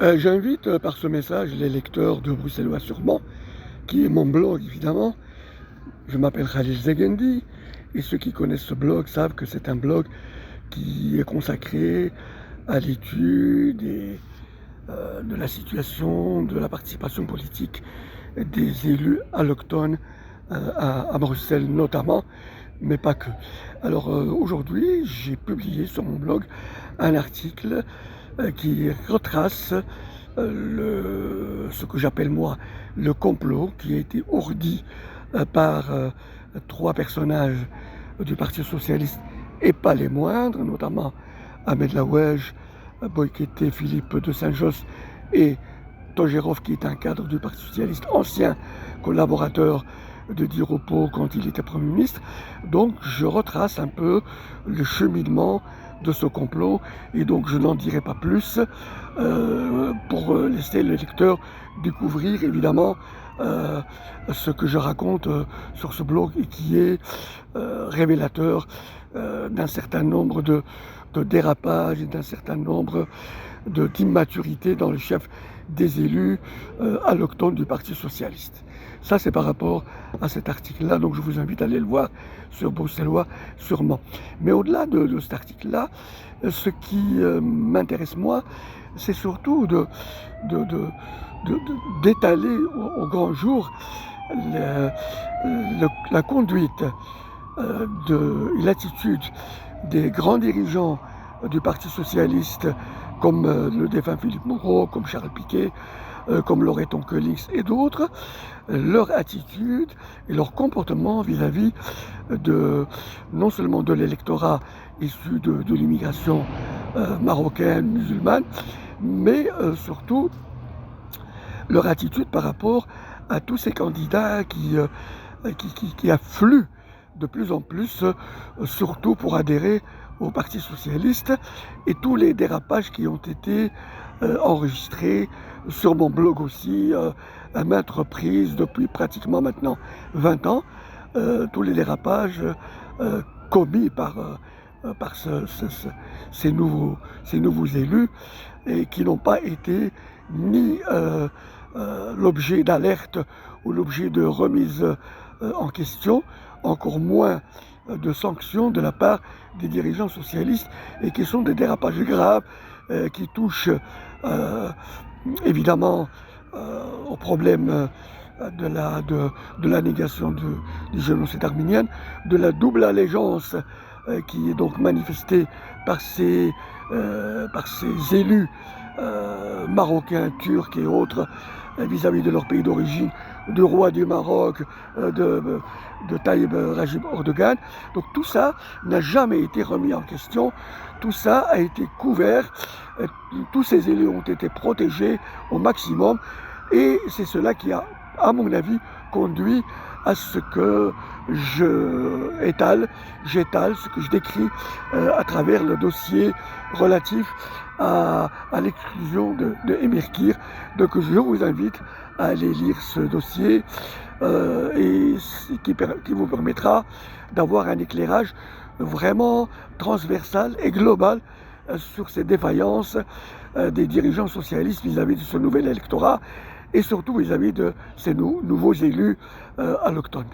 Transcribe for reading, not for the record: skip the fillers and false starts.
J'invite par ce message les lecteurs de Bruxellois sûrement, qui est mon blog évidemment. Je m'appelle Khalil Zegendi et ceux qui connaissent ce blog savent que c'est un blog qui est consacré à l'étude de la situation, de la participation politique des élus allochtones à Bruxelles notamment, mais pas que. Alors aujourd'hui, j'ai publié sur mon blog un article qui retrace ce que j'appelle moi le complot qui a été ourdi par trois personnages du Parti Socialiste et pas les moindres, notamment Ahmed Laouej, Boykété, Philippe de Saint-Josse et Togerov, qui est un cadre du Parti Socialiste, ancien collaborateur de Di Rupo quand il était Premier ministre. Donc je retrace un peu le cheminement de ce complot et donc je n'en dirai pas plus pour laisser le lecteur découvrir évidemment ce que je raconte sur ce blog et qui est révélateur d'un certain nombre de dérapages et d'un certain nombre d'immaturité dans le chef des élus allochtones du Parti Socialiste. Ça, c'est par rapport à cet article-là, donc je vous invite à aller le voir sur Bruxellois sûrement. Mais au-delà de cet article-là, ce qui m'intéresse moi, c'est surtout d'étaler au grand jour la conduite et l'attitude des grands dirigeants du Parti Socialiste, comme le défunt Philippe Moreau, comme Charles Piquet, comme Loreton Koellings et d'autres, leur attitude et leur comportement vis-à-vis non seulement de l'électorat issu de l'immigration marocaine, musulmane, mais surtout leur attitude par rapport à tous ces candidats qui affluent de plus en plus, surtout pour adhérer au Parti Socialiste, et tous les dérapages qui ont été enregistrés sur mon blog aussi, à maintes reprises depuis pratiquement maintenant 20 ans, tous les dérapages commis par ces nouveaux élus et qui n'ont pas été ni l'objet d'alerte ou l'objet de remise en question, encore moins de sanctions de la part des dirigeants socialistes et qui sont des dérapages graves qui touchent évidemment au problème de la négation du génocide arménien, de la double allégeance qui est donc manifestée par ces élus marocains, turcs et autres vis-à-vis de leur pays d'origine, du roi du Maroc, de Tayyip Rajib Erdogan. Donc tout ça n'a jamais été remis en question, tout ça a été couvert, tous ces élus ont été protégés au maximum et c'est cela qui a, à mon avis, conduit à ce que j'étale, ce que je décris à travers le dossier relatif à l'exclusion de Emir Kir. Donc je vous invite à aller lire ce dossier et qui vous permettra d'avoir un éclairage vraiment transversal et global sur ces défaillances des dirigeants socialistes vis-à-vis de ce nouvel électorat et surtout vis-à-vis de ces nouveaux élus allochtones.